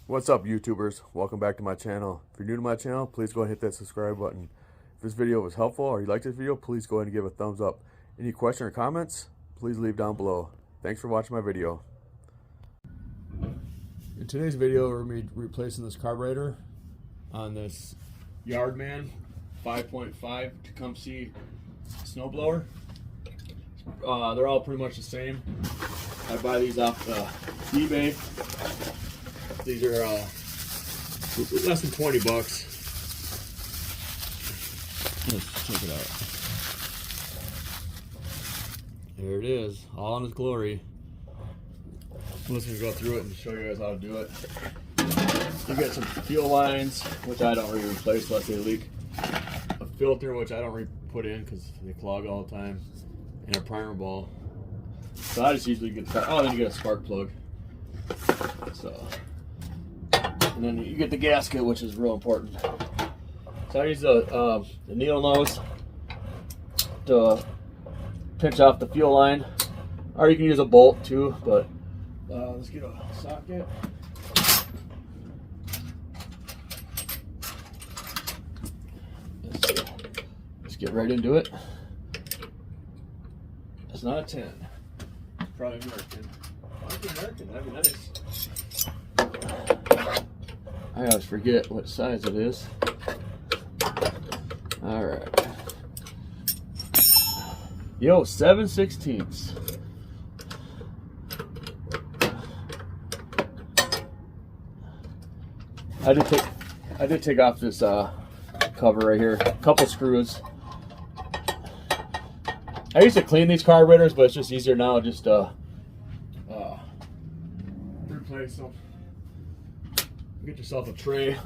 What's up, YouTubers? Welcome back to my channel. If you're new to my channel, please go ahead and hit that subscribe button. If this video was helpful or you like this video, please go ahead and give a thumbs up. Any question or comments, please leave down below. Thanks for watching my video. In today's video, we're going to be replacing this carburetor on this Yardman 5.5 Tecumseh snowblower. They're all pretty much the same. I buy these off eBay. These are less than 20 bucks. Let's check it out. There it is, all in its glory. I'm just gonna go through it and show you guys how to do it. You get some fuel lines, which I don't really replace unless they leak. A filter, which I don't really put in because they clog all the time. And a primer ball. So I just usually get the, then you get a spark plug. So. And then you get the gasket, which is real important. So I use the needle nose to pinch off the fuel line, or you can use a bolt too. But let's get a socket. Let's get right into it. It's not a 10. It's probably American. Why is it American? That'd be nice. I always forget what size it is. Alright. Yo, 7/16. I did take off this cover right here. A couple screws. I used to clean these carburetors, but it's just easier now just replace them. Get yourself a tray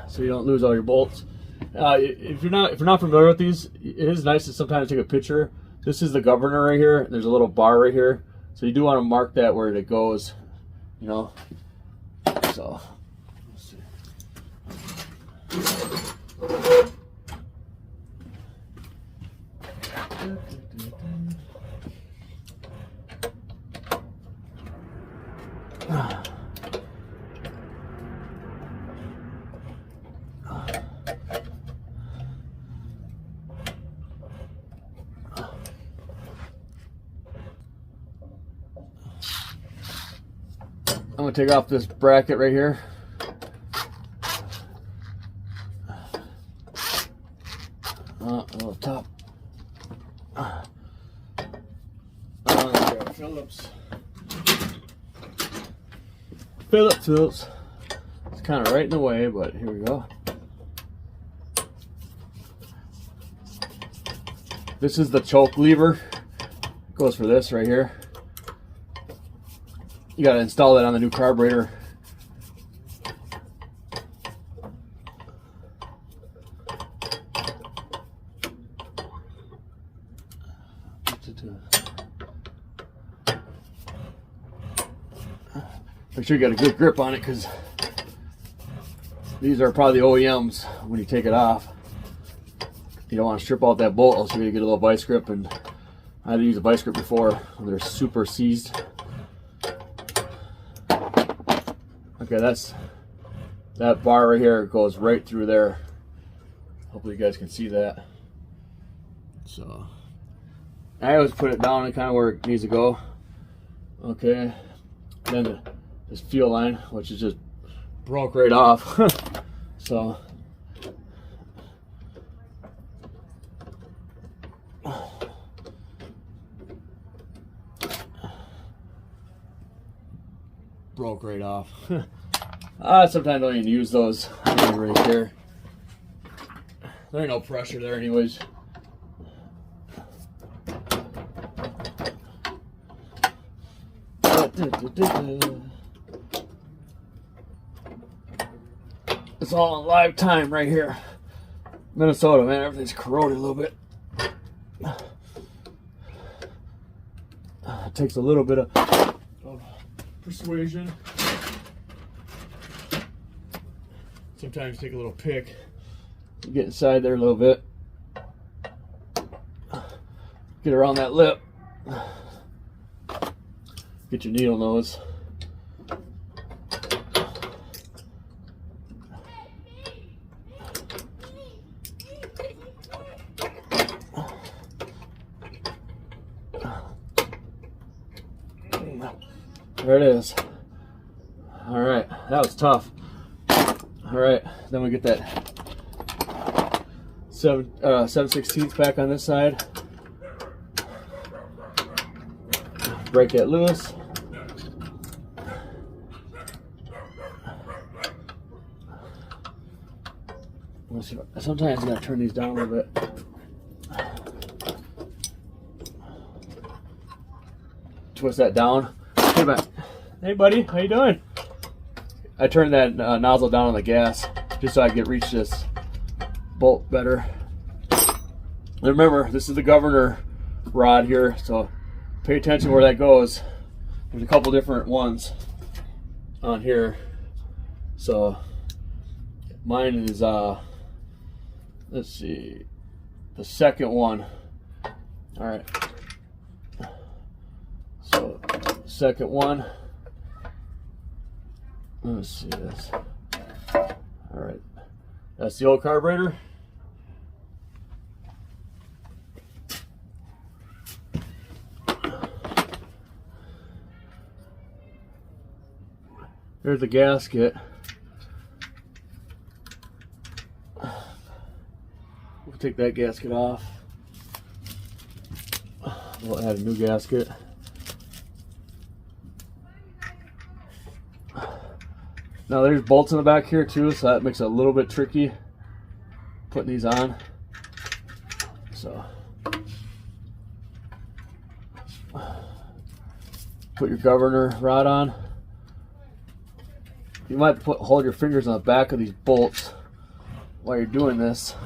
so you don't lose all your bolts. If you're not familiar with these, it is nice to sometimes take a picture. This is the governor right here. There's a little bar right here, so you do want to mark that where it goes. You know. So let's see. I'm going to take off this bracket right here. A little top. Phillips. It's kind of right in the way, but here we go. This is the choke lever. Goes for this right here. You got to install that on the new carburetor. Make sure you got a good grip on it, because these are probably the OEMs when you take it off. You don't want to strip out that bolt, else you're going to get a little vice grip, and I had to use a vice grip before when they're super seized. Okay, that bar right here goes right through there. Hopefully you guys can see that. So I always put it down and kind of where it needs to go. Okay, then this fuel line, which is just broke right off. So broke right off. Sometimes I don't even use those. I don't really care. There ain't no pressure there anyways. It's all in live time right here. Minnesota, man, everything's corroded a little bit. It takes a little bit of persuasion. Sometimes take a little pick, get inside there a little bit, get around that lip, get your needle nose. There it is. All right, that was tough. All right, then we get that 7/16 back on this side. Break it loose. Sometimes I gotta turn these down a little bit. Twist that down. Hey, man. Hey, buddy, how you doing? I turned that nozzle down on the gas just so I could reach this bolt better. And remember, this is the governor rod here, so pay attention where that goes. There's a couple different ones on here. So mine is let's see, the second one. All right, so second one, let's see this. All right, that's the old carburetor. There's the gasket. We'll take that gasket off. We'll add a new gasket. Now there's bolts in the back here too, so that makes it a little bit tricky putting these on. So put your governor rod on. You might hold your fingers on the back of these bolts while you're doing this.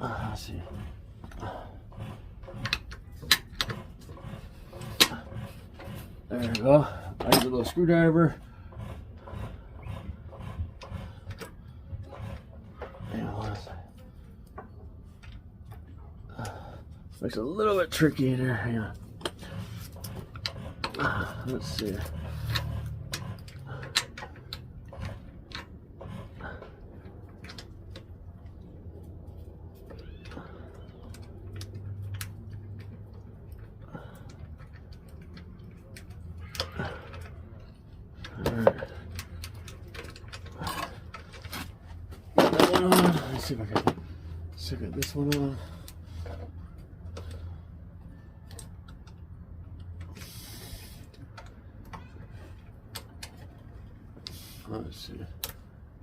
Let's see. There we go. I use a little screwdriver. Makes it a little bit tricky in there. Hang on. Let's see. That one on. Let's see if I can get this one on. Let's see.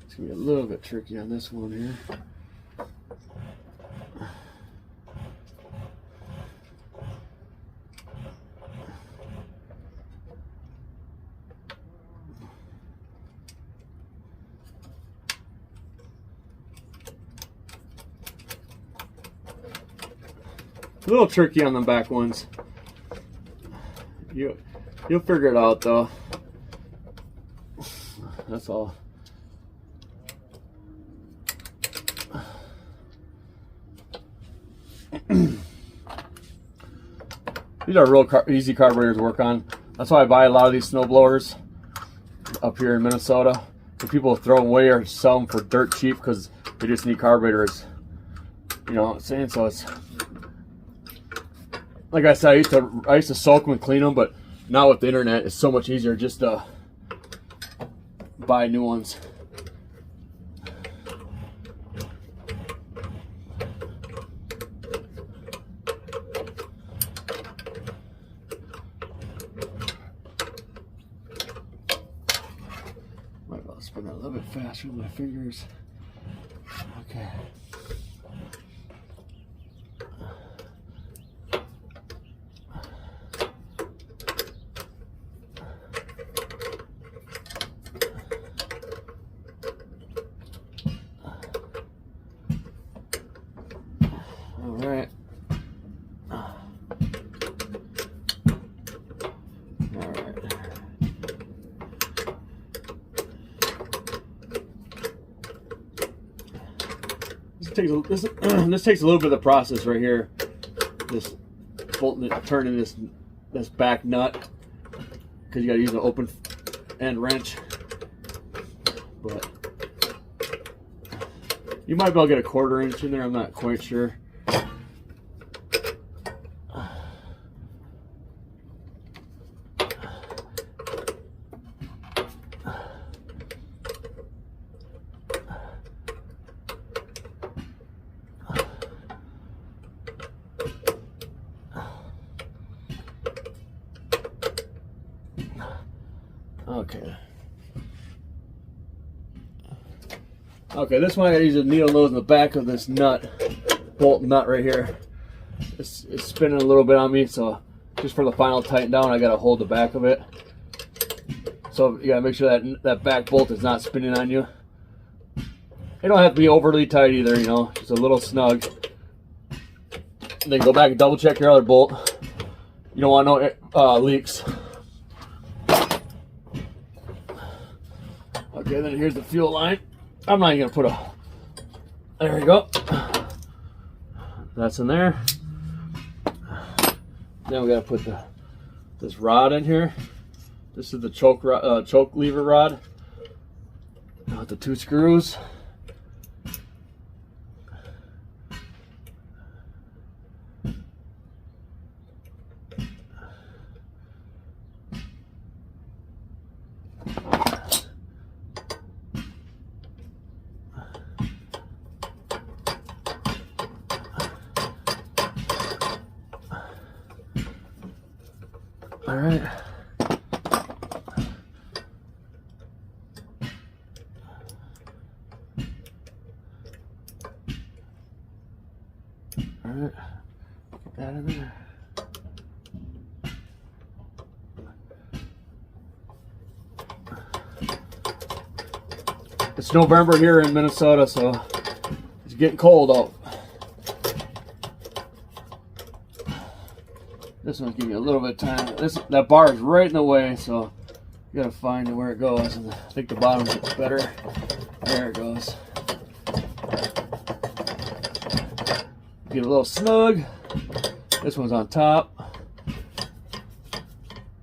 It's gonna be a little bit tricky on this one here. A little tricky on the back ones. You'll figure it out though. That's all. These are real easy carburetors to work on. That's why I buy a lot of these snowblowers up here in Minnesota. For people to throw them away or sell them for dirt cheap because they just need carburetors. You know what I'm saying? So it's like I said, I used to soak them and clean them, but now with the internet, it's so much easier just to buy new ones. Might well spin that a little bit faster with my fingers. Okay. Alright. This takes a little bit of the process right here. This bolting, turning this back nut, because you got to use an open end wrench. But you might be able to get a 1/4 inch in there. I'm not quite sure. Okay. Okay, this one I gotta use a needle nose in the back of this nut, bolt nut right here. It's spinning a little bit on me, so just for the final tighten down, I gotta hold the back of it. So you gotta make sure that back bolt is not spinning on you. It don't have to be overly tight either, you know, just a little snug. And then go back and double check your other bolt. You don't want no leaks. Okay, then here's the fuel line. I'm not even gonna put a, there we go. That's in there. Then we gotta put this rod in here. This is the choke lever rod. Now with the 2 screws. All right. All right. Get that in there. It's November here in Minnesota, so it's getting cold out. This one's giving you a little bit of time. That bar is right in the way, so you gotta find where it goes. And I think the bottom's better. There it goes. Get a little snug. This one's on top.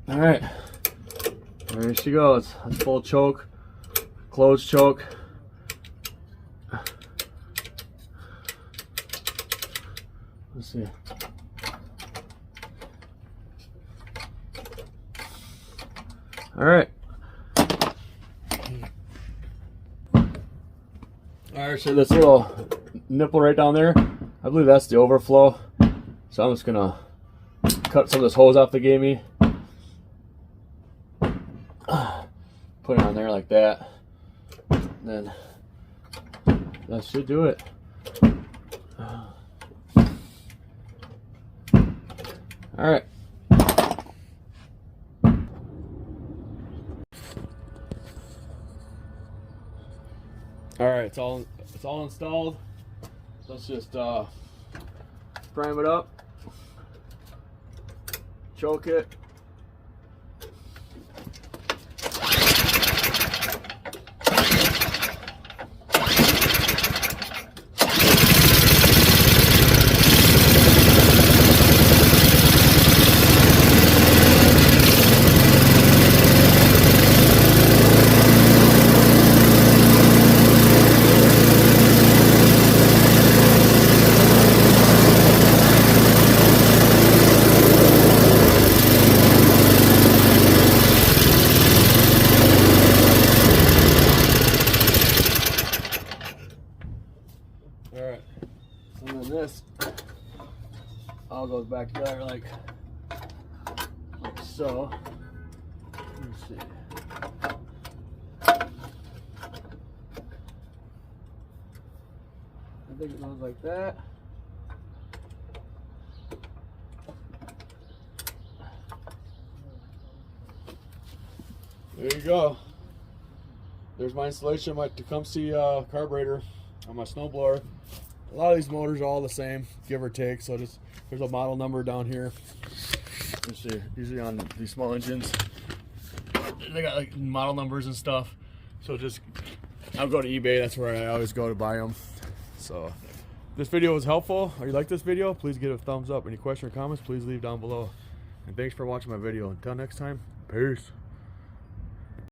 All right, there she goes. That's full choke, closed choke. Let's see. All right. All right, so this little nipple right down there, I believe that's the overflow. So I'm just gonna cut some of this hose off they gave me. Put it on there like that. And then that should do it. All right. All right, it's all installed. Let's just prime it up, choke it. Alright, and then this all goes back together like so. Let's see. I think it goes like that. There you go. There's my installation, my Tecumseh carburetor on my snowblower. A lot of these motors are all the same, give or take. So just there's a model number down here. Let's see. Usually on these small engines, they got like model numbers and stuff. So just I'll go to eBay. That's where I always go to buy them. So if this video was helpful, or you like this video, please give it a thumbs up. Any questions or comments, please leave down below. And thanks for watching my video. Until next time, peace.